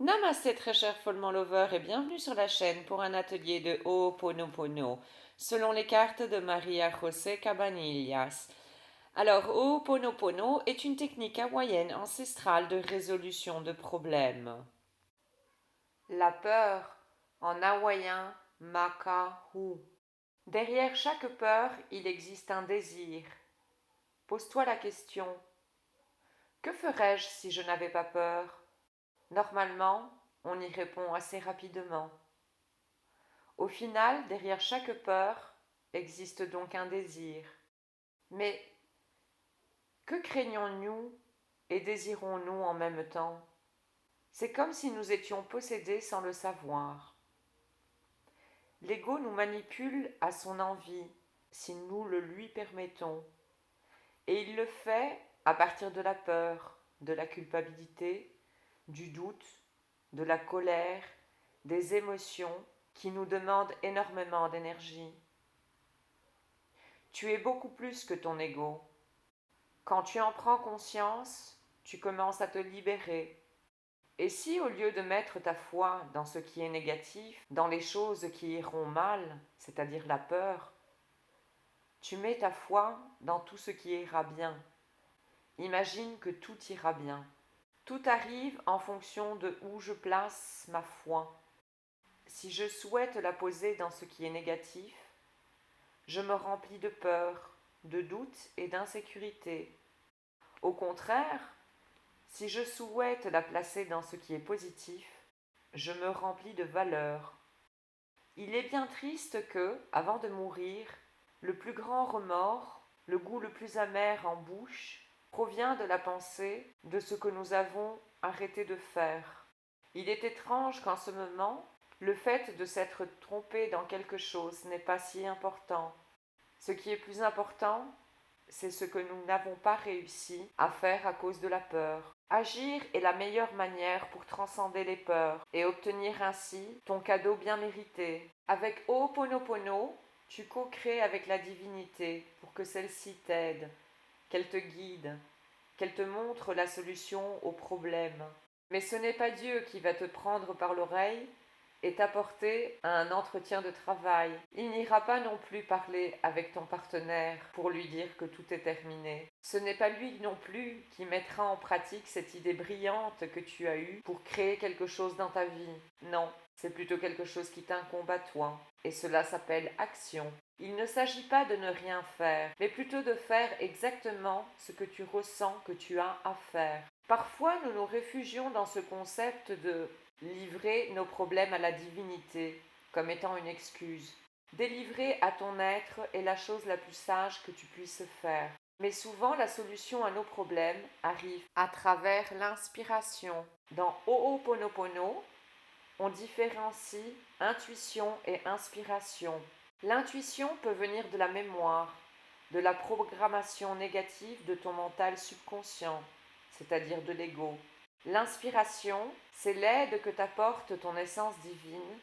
Namasté très cher Follement Lover et bienvenue sur la chaîne pour un atelier de Ho'oponopono selon les cartes de Maria José Cabanillas. Alors Ho'oponopono est une technique hawaïenne ancestrale de résolution de problèmes. La peur, en hawaïen makahu. Derrière chaque peur, il existe un désir. Pose-toi la question: que ferais-je si je n'avais pas peur? Normalement, on y répond assez rapidement. Au final, derrière chaque peur existe donc un désir. Mais que craignons-nous et désirons-nous en même temps? C'est comme si nous étions possédés sans le savoir. L'ego nous manipule à son envie, si nous le lui permettons. Et il le fait à partir de la peur, de la culpabilité, du doute, de la colère, des émotions qui nous demandent énormément d'énergie. Tu es beaucoup plus que ton ego. Quand tu en prends conscience, tu commences à te libérer. Et si au lieu de mettre ta foi dans ce qui est négatif, dans les choses qui iront mal, c'est-à-dire la peur, tu mets ta foi dans tout ce qui ira bien, imagine que tout ira bien. Tout arrive en fonction de où je place ma foi. Si je souhaite la poser dans ce qui est négatif, je me remplis de peur, de doute et d'insécurité. Au contraire, si je souhaite la placer dans ce qui est positif, je me remplis de valeur. Il est bien triste que, avant de mourir, le plus grand remords, le goût le plus amer en bouche, provient de la pensée de ce que nous avons arrêté de faire. Il est étrange qu'en ce moment, le fait de s'être trompé dans quelque chose n'est pas si important. Ce qui est plus important, c'est ce que nous n'avons pas réussi à faire à cause de la peur. Agir est la meilleure manière pour transcender les peurs et obtenir ainsi ton cadeau bien mérité. Avec Ho'oponopono, tu co-crées avec la divinité pour que celle-ci t'aide, qu'elle te guide, qu'elle te montre la solution au problème. Mais ce n'est pas Dieu qui va te prendre par l'oreille et t'apporter à un entretien de travail. Il n'ira pas non plus parler avec ton partenaire pour lui dire que tout est terminé. Ce n'est pas lui non plus qui mettra en pratique cette idée brillante que tu as eue pour créer quelque chose dans ta vie. Non, c'est plutôt quelque chose qui t'incombe à toi. Et cela s'appelle action. Il ne s'agit pas de ne rien faire, mais plutôt de faire exactement ce que tu ressens que tu as à faire. Parfois, nous nous réfugions dans ce concept de livrer nos problèmes à la divinité comme étant une excuse. Délivrer à ton être est la chose la plus sage que tu puisses faire. Mais souvent, la solution à nos problèmes arrive à travers l'inspiration. Dans Ho'oponopono, on différencie intuition et inspiration. L'intuition peut venir de la mémoire, de la programmation négative de ton mental subconscient, c'est-à-dire de l'ego. L'inspiration, c'est l'aide que t'apporte ton essence divine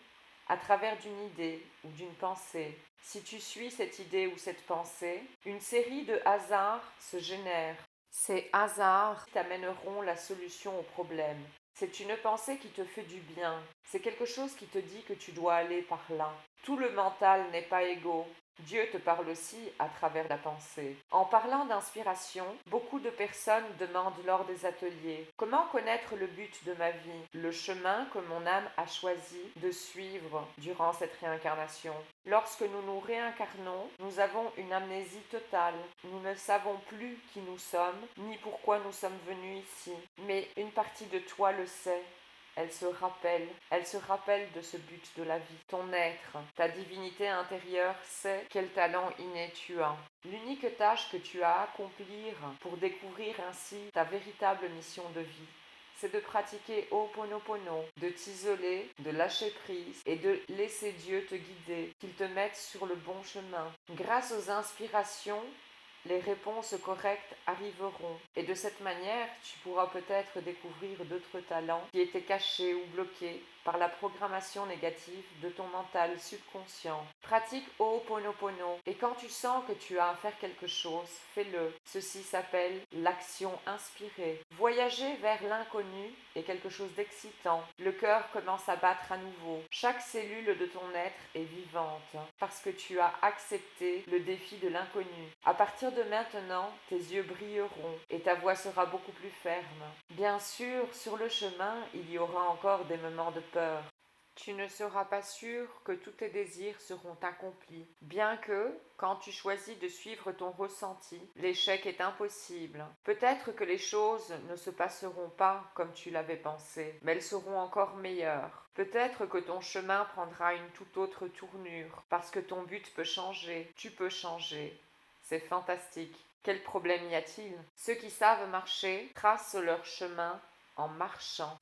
à travers d'une idée ou d'une pensée. Si tu suis cette idée ou cette pensée, une série de hasards se génère. Ces hasards t'amèneront la solution au problème. C'est une pensée qui te fait du bien. C'est quelque chose qui te dit que tu dois aller par là. Tout le mental n'est pas égaux. Dieu te parle aussi à travers la pensée. En parlant d'inspiration, beaucoup de personnes demandent lors des ateliers: comment connaître le but de ma vie, le chemin que mon âme a choisi de suivre durant cette réincarnation? Lorsque nous nous réincarnons, nous avons une amnésie totale. Nous ne savons plus qui nous sommes, ni pourquoi nous sommes venus ici. Mais une partie de toi le sait. Elle se rappelle de ce but de la vie. Ton être, ta divinité intérieure sait quel talent inné tu as. L'unique tâche que tu as à accomplir pour découvrir ainsi ta véritable mission de vie, c'est de pratiquer Ho'oponopono, de t'isoler, de lâcher prise et de laisser Dieu te guider, qu'il te mette sur le bon chemin. Grâce aux inspirations, les réponses correctes arriveront et de cette manière, tu pourras peut-être découvrir d'autres talents qui étaient cachés ou bloqués par la programmation négative de ton mental subconscient. Pratique Ho'oponopono et quand tu sens que tu as à faire quelque chose, fais-le. Ceci s'appelle l'action inspirée. Voyager vers l'inconnu est quelque chose d'excitant. Le cœur commence à battre à nouveau. Chaque cellule de ton être est vivante parce que tu as accepté le défi de l'inconnu. À partir de maintenant, tes yeux brilleront et ta voix sera beaucoup plus ferme. Bien sûr, sur le chemin, il y aura encore des moments de peur. Tu ne seras pas sûr que tous tes désirs seront accomplis, bien que, quand tu choisis de suivre ton ressenti, l'échec est impossible. Peut-être que les choses ne se passeront pas comme tu l'avais pensé, mais elles seront encore meilleures. Peut-être que ton chemin prendra une toute autre tournure, parce que ton but peut changer, tu peux changer. C'est fantastique. Quel problème y a-t-il? Ceux qui savent marcher tracent leur chemin en marchant.